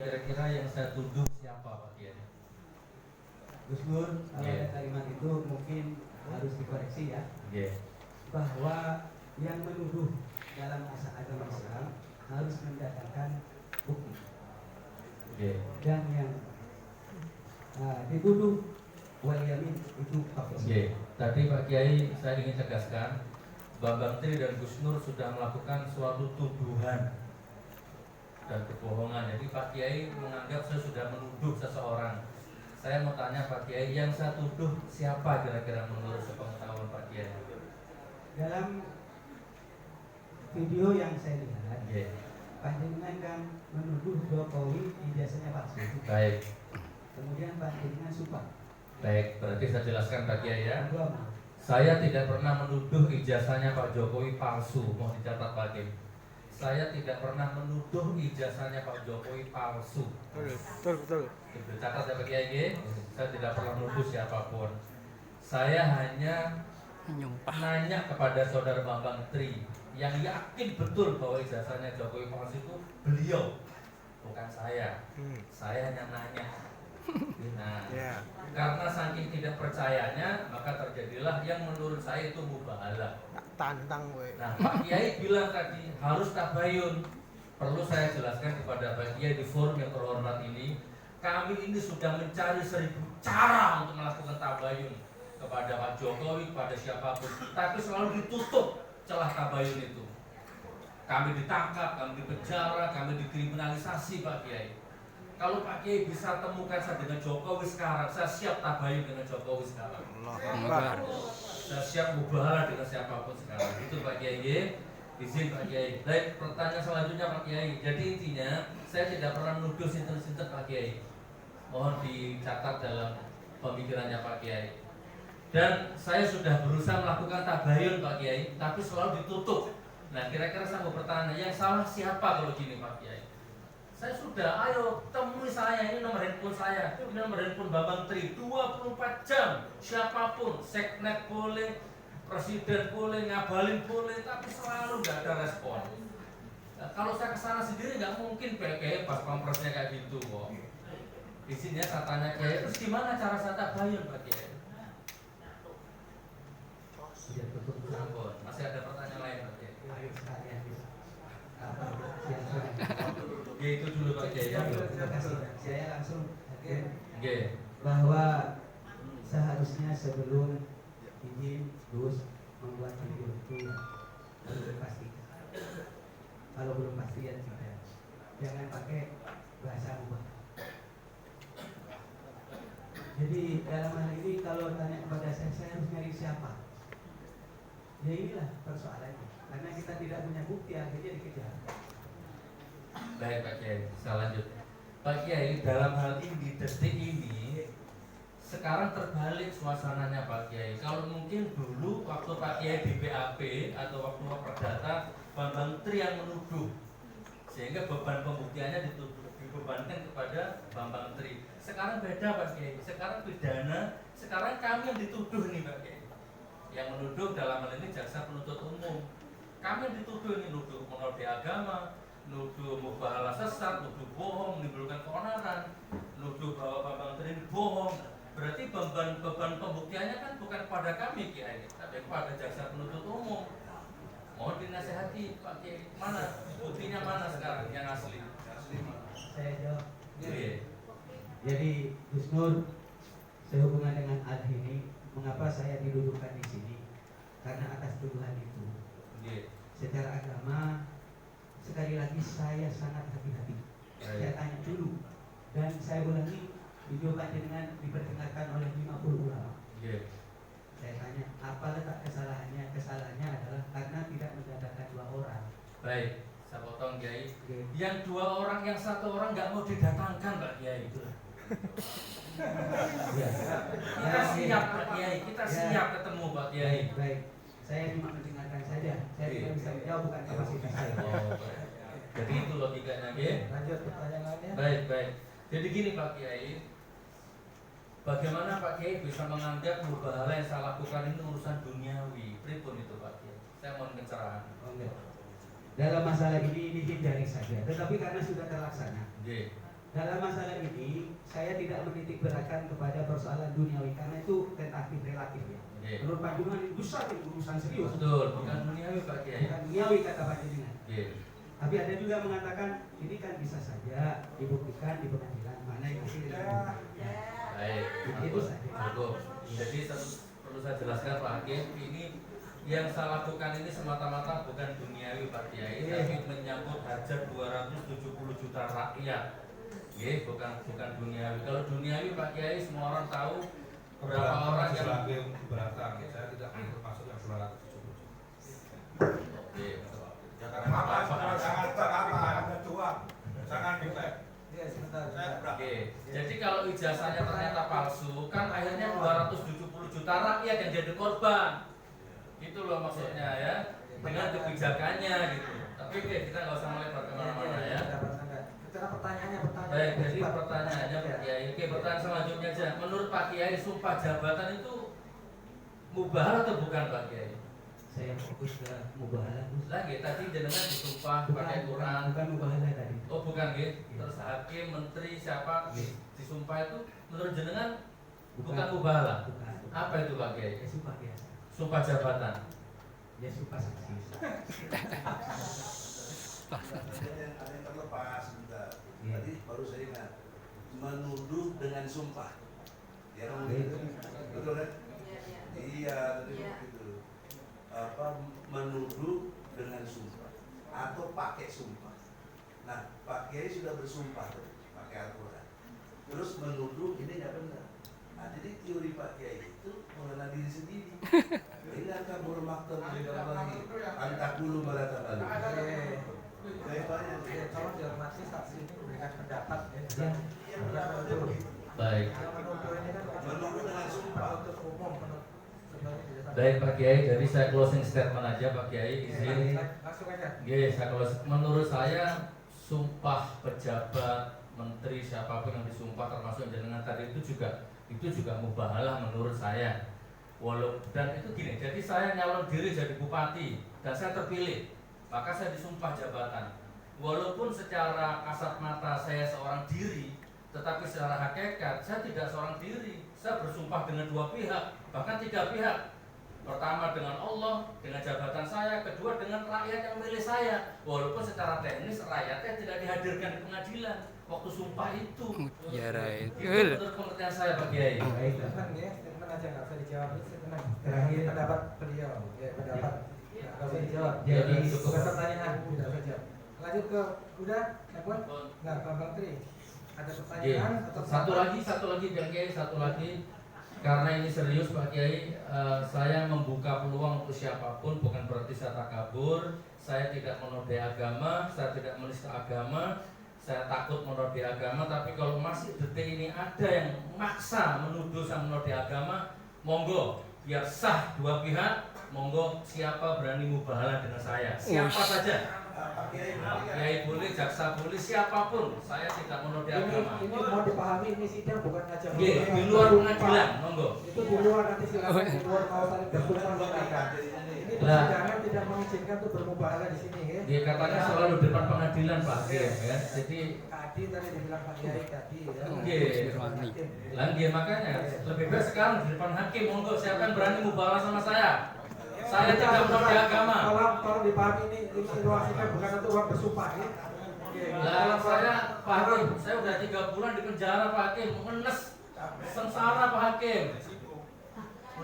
Kira-kira yang saya tuduh siapa Pak Kiai? Gus Nur, ada kalimat itu mungkin harus dikoreksi ya, bahwa yang menuduh dalam agama Islam harus mendatangkan bukti, dan yang dituduh wal yamin itu kafir. Tadi Pak Kiai saya ingin tegaskan, Bambang Tri dan Gus Nur sudah melakukan suatu tuduhan dan kebohongan. Jadi Pak Kiai menganggap saya sudah menuduh seseorang. Saya mau tanya Pak Kiai, yang saya tuduh siapa kira-kira menurut sepengetahuan Pak Kiai? Dalam video yang saya lihat, Panjenengan kan menuduh Jokowi ijazahnya palsu. Baik. Kemudian Panjenengan sumpah. Baik, berarti saya jelaskan Pak Kiai ya. Agama. Saya tidak pernah menuduh ijazahnya Pak Jokowi palsu. Mau dicatat Pak Kim. Saya tidak pernah menuduh ijazahnya Pak Jokowi palsu. Betul. Catat ya Pak Kiai. Saya tidak pernah menuduh siapapun. Saya hanya nanya kepada saudara Bambang Tri yang yakin betul bahwa ijazahnya Jokowi palsu itu beliau, bukan saya. Saya hanya nanya. Nah, karena saking tidak percayanya, maka terjadilah yang menurut saya itu mubahalah. Tantang gue. Nah, Pak Kiai bilang tadi harus tabayun. Perlu saya jelaskan kepada Pak Kiai di forum yang terhormat ini, kami ini sudah mencari 1000 cara untuk melakukan tabayun kepada Pak Jokowi, kepada siapapun, tapi selalu ditutup celah tabayun itu. Kami ditangkap, kami dipenjara, kami dikriminalisasi Pak Kiai. Kalau Pak Kiai bisa temukan saya dengan Jokowi sekarang, saya siap tabayun dengan Jokowi sekarang. Saya siap mubahalah dengan siapapun sekarang. Itu Pak Kiai. Izin Pak Kiai. Baik, pertanyaan selanjutnya Pak Kiai. Jadi intinya saya tidak pernah menuduh sinten-sinten Pak Kiai. Mohon dicatat dalam pemikirannya Pak Kiai. Dan saya sudah berusaha melakukan tabayun Pak Kiai, tapi selalu ditutup. Nah, kira-kira saya mau bertanya, yang salah siapa kalau gini Pak Kiai? Saya sudah, ayo temui saya, ini nomor handphone saya, ini nomor handphone Bambang Tri, 24 jam, siapapun, seknek boleh, presiden boleh, ngabalin boleh, tapi selalu nggak ada respon. Nah, kalau saya kesana sendiri nggak mungkin kayak pas kompresnya kayak gitu kok. Di sini saya tanya Kiai, terus gimana cara saya tabayun Pak Kiai? Masih ada pertanyaan lain Pak Kiai? Itu dulu Pak Kiai ya. Terima kasih. Saya langsung bahwa seharusnya sebelum izin Gus membuat video itu harus dipastikan. Kalau belum pasti ya tidak. Jangan pakai bahasa ubah. Jadi dalam hal ini kalau tanya kepada saya harus nyari siapa? Ya inilah persoalannya. Karena kita tidak punya bukti, akhirnya dikejar. Baik Pak Kiai, saya lanjut. Pak Kiai, dalam hal ini, detik ini, sekarang terbalik suasananya Pak Kiai. Kalau mungkin dulu waktu Pak Kiai di BAP atau waktu Perdata, Bambang Tri yang menuduh, sehingga beban pembuktiannya dibebankan kepada Bambang Tri. Sekarang beda Pak Kiai, sekarang pidana, sekarang kami yang dituduh nih Pak Kiai. Yang menuduh dalam hal ini jaksa penuntut umum. Kami yang dituduh ini nuduh menodai agama, nuduh mubahalah sesat, nuduh bohong, menimbulkan keonaran, nuduh bahwa Bambang Tri bohong. Berarti beban pembuktiannya kan bukan kepada kami Kiai, tapi kepada jaksa penuntut umum. Mohon dinasehati Pak Kiai, mana buktinya mana sekarang yang asli? Saya jawab. Jadi Gus Nur, sehubungan dengan hal ini, mengapa saya didudukkan di sini? Karena atas tuduhan itu. Secara agama, sekali lagi saya sangat hati-hati. Saya tanya dulu, dan saya ulangi, video panjenengan diperdengarkan oleh 50 ulama. Saya tanya, apa letak kesalahannya? Kesalahannya adalah karena tidak mendatangkan 2 orang. Baik, saya potong Kiai. Yang 2 orang, yang 1 orang nggak mau didatangkan Pak Kiai itu. Kita siap Pak Kiai, kita siap ketemu Pak Kiai. Baik, saya cuma mendengarkan saja. Saya tidak bisa menjawab, bukan kapasitas saya. Jadi itu logikanya Kiai. Lanjut pertanyaannya. Baik. Jadi gini Pak Kiai, bagaimana Pak Kiai bisa menganggap mubahalah yang saya lakukan ini urusan duniawi? Pripun itu Pak Kiai? Saya mohon pencerahan. Dalam masalah ini dihindari saja. Tetapi karena sudah terlaksana, dalam masalah ini saya tidak menitik beratkan kepada persoalan duniawi karena itu relatif ya. Menurut Pak Juman ini besar itu urusan serius. Betul, bukan duniawi Pak Kiai. Bukan duniawi kata Pak Juman. Tapi ada juga mengatakan ini kan bisa saja dibuktikan di pengadilan mana yang hasil Baik, itu saja. cukup. Jadi perlu saya jelaskan Pak Hakim, ini yang saya lakukan ini semata-mata bukan duniawi Pak Kiai, tapi menyangkut hajat 270 juta rakyat. Bukan duniawi. Kalau duniawi Pak Kiai semua orang tahu berapa orang yang keberatan. Saya tidak termasuk yang 270 juta. Oke. Ya karena jangan ketua, jangan diklaim. Oke. Jadi kalau ijazahnya ternyata palsu, kan akhirnya 270 juta rakyat yang jadi korban. Itu loh maksudnya ya. Dengan kebijakannya gitu. Tapi kita nggak usah melebar kemana-mana ya. Baik, jadi pertanyaannya Pak Kiai. Oke, pertanyaan selanjutnya aja. Menurut Pak Kiai, sumpah jabatan itu mubah atau bukan Pak Kiai? Saya fokus ke mubahalah. Lagi tadi jenengan disumpah pakai Quran. Bukan mubahalah tadi. Oh bukan gitu. Terus hakim, menteri, siapa disumpah itu menurut jenengan bukan mubahalah. Bukan. Apa itu Pak Kiai? Sumpah biasa. Sumpah jabatan. Ya sumpah saksi. Ada yang terlepas sebentar. Tadi baru saya ingat menuduh dengan sumpah. Ya kan betul kan? Iya tadi begitu. Menuduh dengan sumpah atau pakai sumpah. Nah Pak Kiai sudah bersumpah pakai Al-Quran. Terus menuduh ini nggak benar. Nah jadi teori Pak Kiai itu mengenal diri sendiri. Ingat kabur maktab lagi antakulu maratabalu. Kalau dihormati saksi ini memberikan pendapat ya. Baik. Menuduh dengan sumpah. Baik Pak Kiai, jadi saya closing statement aja Pak Kiai izin. Langsung aja. Saya closing. Menurut saya sumpah pejabat, menteri siapapun yang disumpah termasuk jenengan tadi itu juga mubahalah menurut saya. Dan itu gini, jadi saya nyalon diri jadi bupati dan saya terpilih, maka saya disumpah jabatan. Walaupun secara kasat mata saya seorang diri, tetapi secara hakikat saya tidak seorang diri. Saya bersumpah dengan dua pihak, bahkan tiga pihak. Pertama dengan Allah, dengan jabatan saya. Kedua dengan rakyat yang memilih saya. Walaupun secara teknis rakyatnya tidak dihadirkan di pengadilan waktu sumpah itu. Ya right. Itu menurut pengertian saya Pak Kiai. Baik. Statement aja nggak usah dijawab. Statement. Terakhir Pendapat beliau. Ya pendapat. Nggak usah dijawab. Jadi Bukan pertanyaan. Tidak usah jawab. Lanjut ke udah, Ekwan? Nggak, Bang Tri. Ada pertanyaan atau satu lagi Bang Kiai, satu lagi. Karena ini serius Pak Kiai, saya membuka peluang untuk siapapun, bukan berarti saya takabur. Saya tidak menodai agama, saya tidak menista agama, saya takut menodai agama. Tapi kalau masih detik ini ada yang maksa menuduh saya menodai agama, monggo, biar sah dua pihak. Monggo siapa berani mubahalah dengan saya, siapa saja. Pak Kiai boleh, jaksa boleh, siapapun. Saya tidak menodai agama. ini mau dipahami, ini sidang bukan ngajak. Di luar pengadilan, monggo. Itu di luar, nanti silakan di luar mau saling bersumpah silakan. Ini persidangan tidak mengizinkan untuk bermubahalah di sini ya. Dia katanya selalu depan pengadilan Pak Hakim ya. Jadi Kadi tadi dibilang Pak Kiai tadi ya. Lagi makanya lebih baik sekarang di depan hakim, monggo siapa yang berani mubahalah sama saya. Saya tidak menodai agama. Kalau dipahami ini ruang sidang bukan untuk uang bersumpah ya. Lah saya Pak Hakim, saya udah 3 bulan di penjara Pak Hakim, mengenes sengsara Pak Hakim.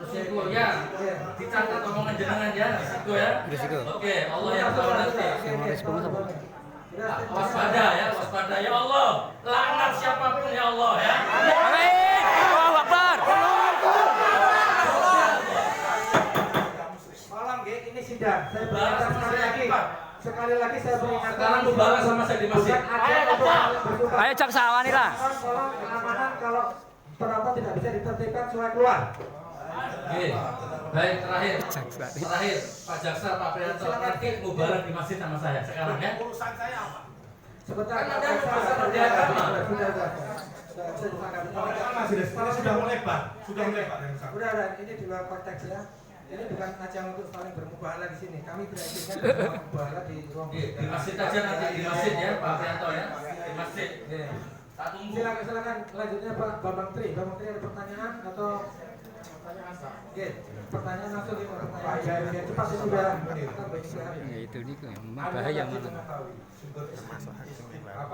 Risiko ya, dicatat omongan jenengan ya, risiko ya. Oke, Allah yang tahu nanti. Waspada ya, waspada ya Allah. Laknat siapapun ya Allah ya. Amin. Allahu Akbar. Malam ini sidang. Saya berikan sekali lagi saya berikan. Sekarang mubarak sama saya di masjid. Ayo jaksa wanita. Tolong keamanan kalau penonton tidak bisa ditertibkan surat keluar. Oke, baik terakhir Pak Jaksa, Pak Prianto, nanti mubarak di masjid sama saya sekarang ya. Urusan saya apa? Sebentar. Kan ada urusan di agama. Sudah melebar. Udah, ini di luar konteks ya. Ini bukan ajang untuk saling bermubahalah di sini. Kami tidak izinkan bermubahalah di ruang Di masjid aja nanti di masjid ya Pak Prianto ya. Di masjid. Tak tunggu. Silakan selanjutnya Pak Bambang Tri. Bambang Tri ada pertanyaan atau pertanyaan Pak? Oke, pertanyaan langsung nih Pak. Pertanyaan biar cepat sudah. Ya itu nih Anda bahaya tadi malah. mengetahui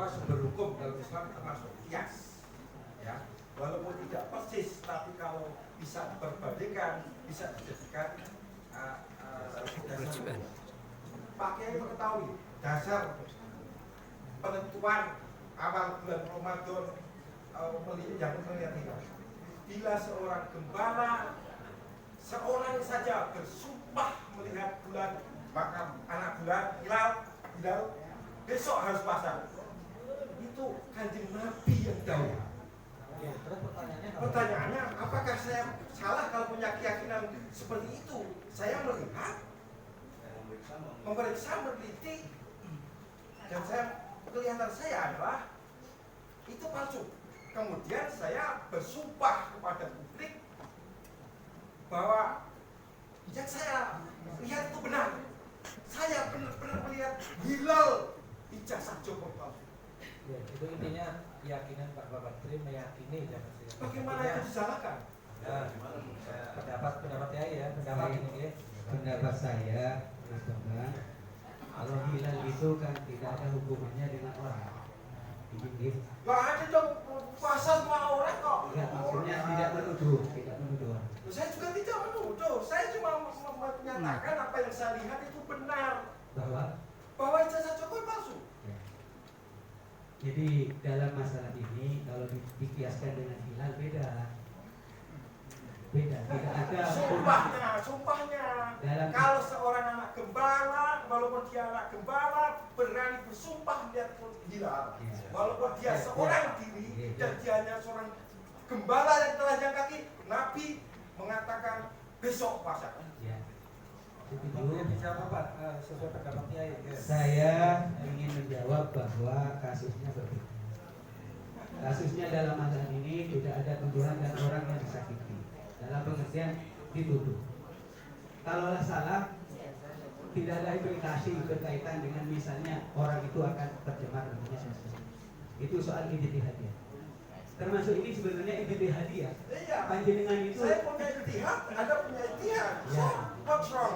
sumber hukum dalam Islam termasuk kias, ya, walaupun tidak persis, tapi kalau bisa berbandingkan, bisa dijadikan dasar. Pak Kiai mengetahui dasar penentuan awal bulan Ramadan yang melihat hilal. Bila seorang gembala, seorang saja bersumpah melihat bulan, maka anak bulan hilal besok harus puasa. Itu Kanjeng Nabi yang tahu. Terus Pertanyaannya, apakah saya salah kalau punya keyakinan seperti itu? Saya melihat, memeriksa, meneliti, dan kelihatan saya adalah itu palsu. Kemudian saya bersumpah kepada publik bahwa yang saya lihat itu benar. Saya benar-benar melihat hilal ijazah Jokowi palsu. Ya, itu intinya keyakinan Pak Bambang Tri meyakini jangan sih. Bagaimana itu disalahkan? Ya, pendapat Kiai ya, pendapat ini ya. Pendapat saya, Mas Bambang, kalau hilal itu kan tidak ada hubungannya dengan orang. Ini Lah ada dong puasa semua orang kok. enggak, maksudnya tidak menuduh orang. Saya juga tidak menuduh. Saya cuma menyatakan apa yang saya lihat itu benar. Bahwa ijazah Jokowi palsu. Ya. Jadi dalam masalah ini kalau dikiaskan dengan hilal beda, tidak ada Sumpahnya. Dalam Kalau seorang anak gembala, walaupun dia anak gembala, berani bersumpah melihat hilal. Ya. Walaupun dia Ya, seorang ya. diri Ya, ya. dan dia hanya seorang gembala yang telanjang kaki, Nabi mengatakan besok puasa. ya. Itu Kemudian dijawab Pak sesuai pendapat Kiai. Ya. saya ingin menjawab bahwa kasusnya berbeda. Kasusnya dalam masalah ini tidak ada tuduhan dan orang yang disakiti. Dalam pengertian dituduh. Kalaulah salah, tidak ada implikasi berkaitan dengan misalnya orang itu akan tercemar namanya sesuatu. Itu soal ijtihadiyah. Termasuk ini sebenarnya ijtihadiyah. Iya. Panjenengan itu Saya punya ijtihad, Anda punya ijtihad. Ya. What's wrong?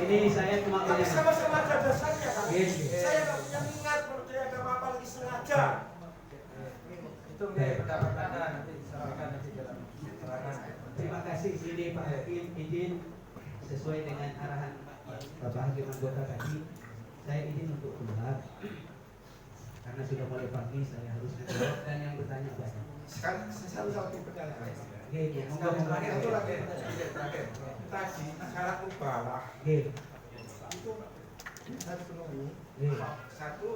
Ini saya cuma Tapi sama-sama ada dasarnya kan? Iya. Saya nggak punya minat percaya agama apalagi sengaja. Itu menjadi pendapat Anda nanti disampaikan nanti dalam keterangan. Terima kasih ini Pak Hakim, izin sesuai dengan arahan Bapak Hakim anggota tadi, saya izin untuk keluar karena sudah mulai pagi saya harus menjawab dan yang bertanya banyak. Sekarang satu pertanyaan. Oke, Satu lagi terakhir. Tadi syarat mubalah Oke, itu saya penuhi. oke, Satu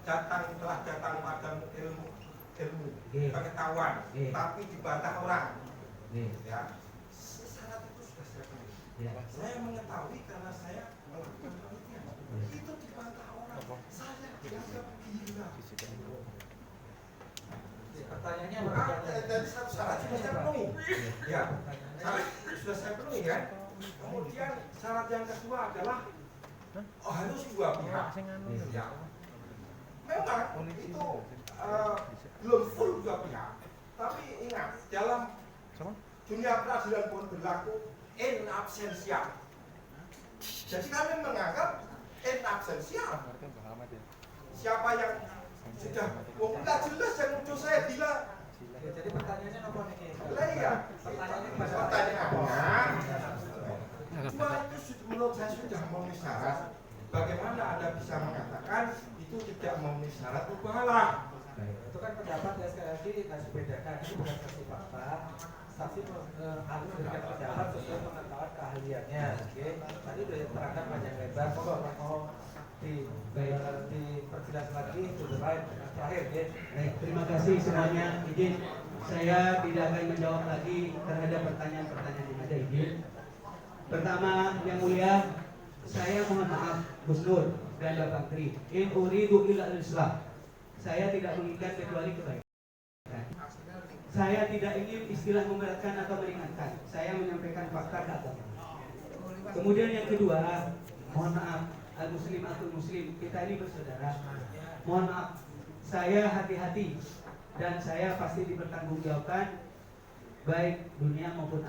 telah datang pada ilmu pengetahuan, tapi dibantah orang. Ya, syarat itu sudah saya penuhi. ya. Saya mengetahui karena saya melakukan penelitian. Itu dibantah orang. Saya dianggap gila. Pertanyaannya Dari satu syarat sudah saya penuhi. Ya, syarat sudah saya penuhi kan. Kemudian syarat yang kedua adalah harus dua pihak. Ya. Memang itu belum full dua pihak. Tapi ingat dalam dunia peradilan pun berlaku in absentia. Jadi kami menganggap in absentia. Siapa yang sudah nggak jelas yang nuduh saya gila. jadi pertanyaannya apa nih? Lah iya. Pertanyaannya Dua itu menurut saya sudah memenuhi syarat. Bagaimana Anda bisa mengatakan itu tidak memenuhi syarat mubahalah? itu kan pendapat ya sekali lagi harus bedakan itu bukan saksi fakta. Saksi harus memberikan pendapat sesuai pengetahuan keahliannya. Oke, tadi sudah diterangkan panjang lebar. Mau diperjelas lagi itu terakhir ya. Baik, terima kasih semuanya. Izin saya tidak akan menjawab lagi terhadap pertanyaan-pertanyaan yang ada. Izin. Pertama, yang mulia, saya mohon maaf Gus Nur dan Bapak Tri. In uridu illa al-islah. Saya tidak menginginkan kecuali kebaikan. Saya tidak ingin istilah memberatkan atau meringankan. Saya menyampaikan fakta data. Kemudian yang kedua, mohon maaf, al muslim atul muslim, kita ini bersaudara. Mohon maaf, saya hati-hati dan saya pasti dipertanggungjawabkan baik dunia maupun